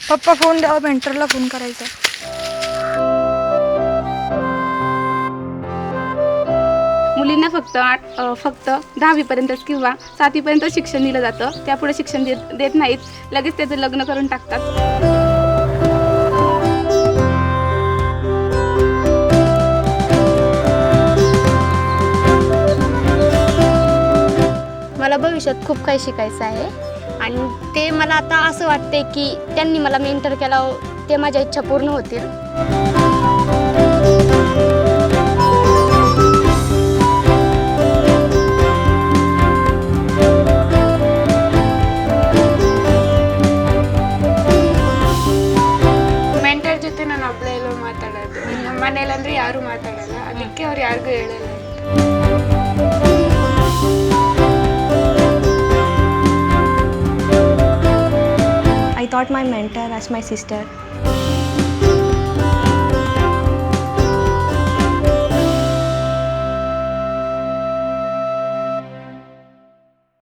पप्पा फोन द्यावा, मेंटरला फोन करायचा. मुलींना फक्त 10वीपर्यंतच किंवा 7वीपर्यंत शिक्षण दिलं जातं. त्यापुढे शिक्षण देत नाहीत, लगेच त्याचं लग्न करून टाकतात. मला भविष्यात खूप काही शिकायचं आहे आणि ते मला आता असं वाटते की त्यांनी मला मेंटर केला, ते माझ्या इच्छा पूर्ण होतील. ಮೆಂಟರ್ ಜೊತೆ ನಾನು ಒಬ್ಬಳೇ ಎಲ್ಲೋ ಮಾತಾಡೋದು. ನಮ್ಮ ಮನೇಲಂದ್ರೆ ಯಾರೂ ಮಾತಾಡಲ್ಲ, ಅದಕ್ಕೆ ಅವ್ರು ಯಾರಿಗೂ ಹೇಳಲ್ಲ. I thought my mentor as my sister.